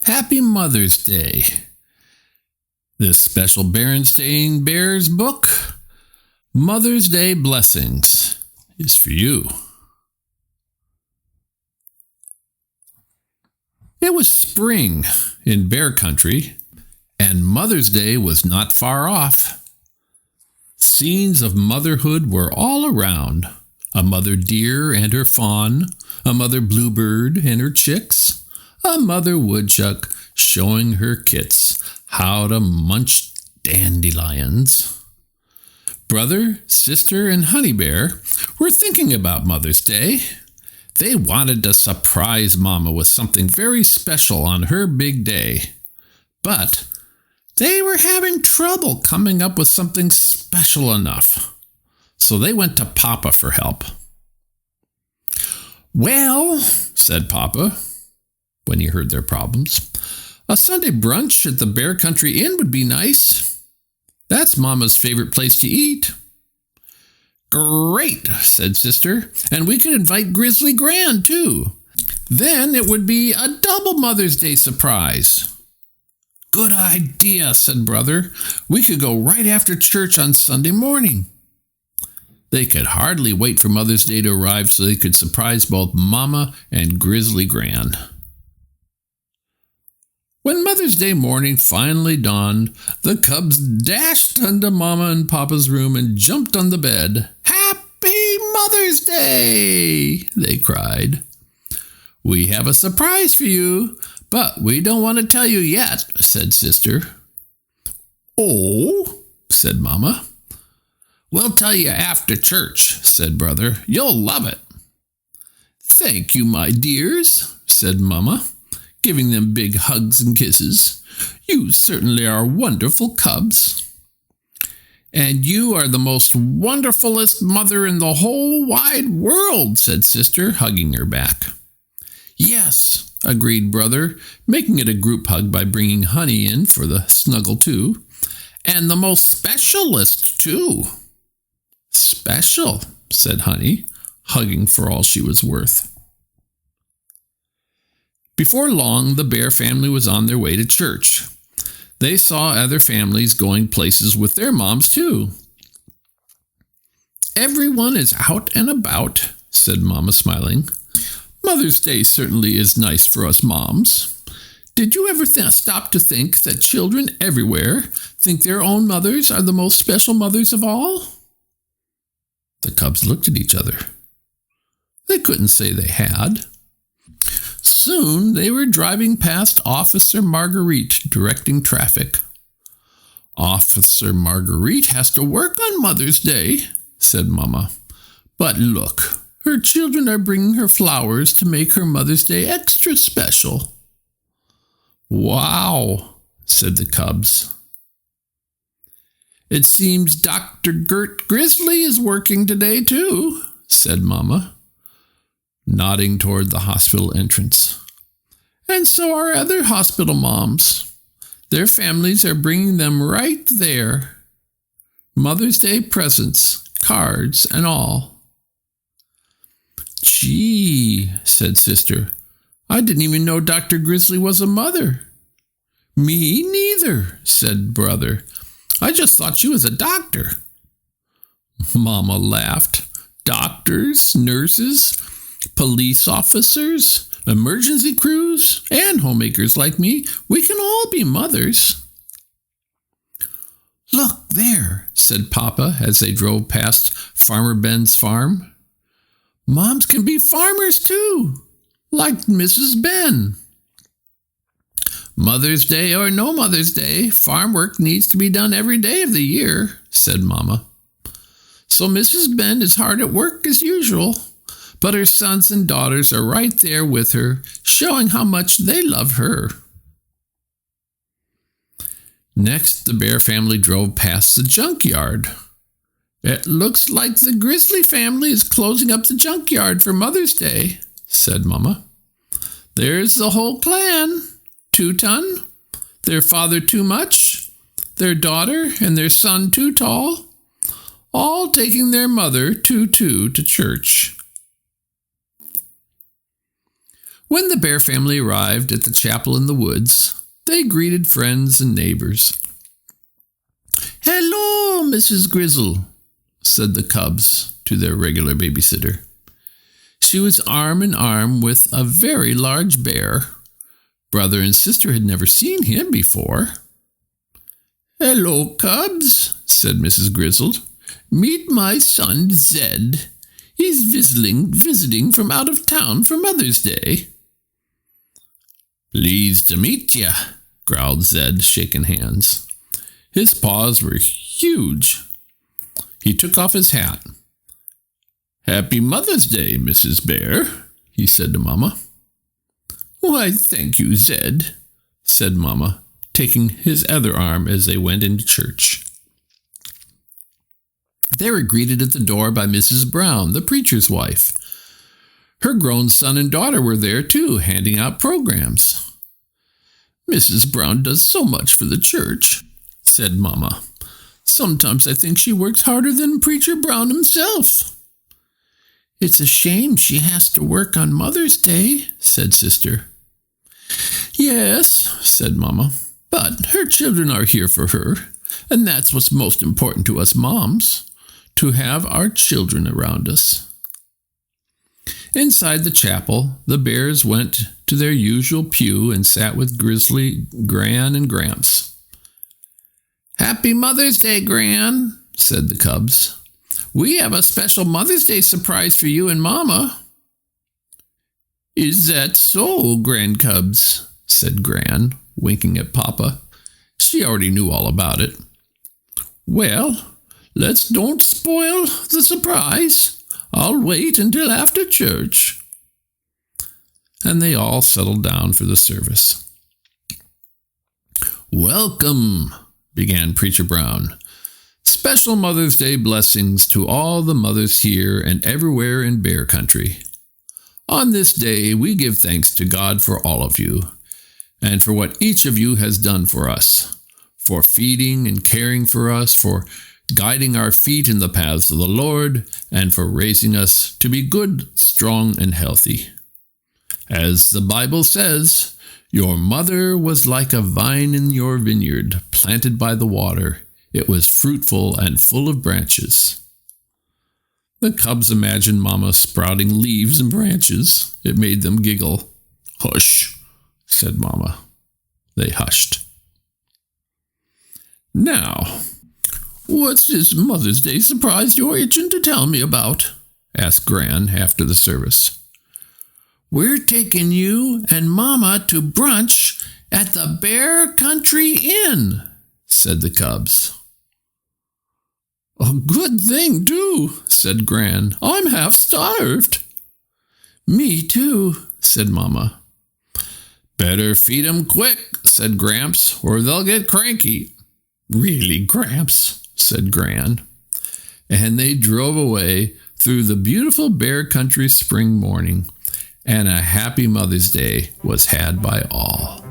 Happy Mother's Day. This special Berenstain Bears book, Mother's Day Blessings, is for you. It was spring in Bear Country, and Mother's Day was not far off. Scenes of motherhood were all around. A mother deer and her fawn, a mother bluebird and her chicks, a mother woodchuck showing her kits how to munch dandelions. Brother, sister, and honey bear were thinking about Mother's Day. They wanted to surprise Mama with something very special on her big day. But they were having trouble coming up with something special enough. So they went to Papa for help. "Well," said Papa, when he heard their problems, "a Sunday brunch at the Bear Country Inn would be nice. That's Mama's favorite place to eat." "Great," said Sister, "and we could invite Grizzly Gran, too. Then it would be a double Mother's Day surprise." "Good idea," said Brother. "We could go right after church on Sunday morning." They could hardly wait for Mother's Day to arrive so they could surprise both Mama and Grizzly Gran. When Mother's Day morning finally dawned, the cubs dashed into Mama and Papa's room and jumped on the bed. "Happy Mother's Day!" they cried. "We have a surprise for you, but we don't want to tell you yet," said Sister. "Oh," said Mama. "We'll tell you after church," said Brother. "You'll love it." "Thank you, my dears," said Mama, giving them big hugs and kisses. "You certainly are wonderful cubs." "And you are the most wonderfulest mother in the whole wide world," said Sister, hugging her back. "Yes," agreed Brother, making it a group hug by bringing Honey in for the snuggle too. "And the most specialist too." "Special," said Honey, hugging for all she was worth. Before long, the Bear family was on their way to church. They saw other families going places with their moms too. "Everyone is out and about," said Mama, smiling. "Mother's Day certainly is nice for us moms. Did you ever stop to think that children everywhere think their own mothers are the most special mothers of all?" The cubs looked at each other. They couldn't say they had. Soon they were driving past Officer Marguerite directing traffic. "Officer Marguerite has to work on Mother's Day," said Mama. "But look, her children are bringing her flowers to make her Mother's Day extra special." "Wow," said the cubs. "It seems Dr. Gert Grizzly is working today, too," said Mama, nodding toward the hospital entrance. "And so are other hospital moms. Their families are bringing them right there. Mother's Day presents, cards, and all." "Gee," said Sister, "I didn't even know Dr. Grizzly was a mother." "Me neither," said Brother. "I just thought she was a doctor." Mama laughed. "Doctors, nurses, police officers, emergency crews, and homemakers like me, we can all be mothers." "Look there," said Papa as they drove past Farmer Ben's farm. "Moms can be farmers too, like Mrs. Ben." "Mother's Day or no Mother's Day, farm work needs to be done every day of the year," said Mama. "So Mrs. Ben is hard at work as usual, but her sons and daughters are right there with her, showing how much they love her." Next, the Bear family drove past the junkyard. "It looks like the Grizzly family is closing up the junkyard for Mother's Day," said Mama. "There's the whole clan. Two-Ton, their father Too Much, their daughter and their son Too Tall, all taking their mother Too to church." When the bear family arrived at the chapel in the woods, they greeted friends and neighbors. "Hello, Mrs. Grizzle," said the cubs to their regular babysitter. She was arm in arm with a very large bear. Brother and sister had never seen him before. "Hello, cubs," said Mrs. Grizzle. "Meet my son, Zed. He's visiting from out of town for Mother's Day." "Pleased to meet ya," growled Zed, shaking hands. His paws were huge. He took off his hat. "Happy Mother's Day, Mrs. Bear," he said to Mama. "Why, thank you, Zed," said Mama, taking his other arm as they went into church. They were greeted at the door by Mrs. Brown, the preacher's wife. Her grown son and daughter were there, too, handing out programs. "Mrs. Brown does so much for the church," said Mama. "Sometimes I think she works harder than Preacher Brown himself." "It's a shame she has to work on Mother's Day," said Sister. "Yes," said Mama, "but her children are here for her, and that's what's most important to us moms, to have our children around us." Inside the chapel, the bears went to their usual pew and sat with Grizzly, Gran, and Gramps. "Happy Mother's Day, Gran," said the cubs. "We have a special Mother's Day surprise for you and Mama." "Is that so, Gran Cubs?" said Gran, winking at Papa. She already knew all about it. "Well, let's don't spoil the surprise. I'll wait until after church." And they all settled down for the service. "Welcome," began Preacher Brown. "Special Mother's Day blessings to all the mothers here and everywhere in Bear Country. On this day, we give thanks to God for all of you, and for what each of you has done for us, for feeding and caring for us, for guiding our feet in the paths of the Lord, and for raising us to be good, strong, and healthy. As the Bible says, your mother was like a vine in your vineyard, planted by the water. It was fruitful and full of branches." The cubs imagined Mama sprouting leaves and branches. It made them giggle. "Hush," said Mama. They hushed. "Now, what's this Mother's Day surprise you're itching to tell me about?" asked Gran after the service. "We're taking you and Mama to brunch at the Bear Country Inn," said the cubs. "A good thing, too," said Gran. "I'm half starved." "Me too," said Mama. "Better feed 'em quick," said Gramps, "or they'll get cranky." "Really, Gramps," said Gran. And they drove away through the beautiful Bear Country spring morning, and a happy Mother's Day was had by all.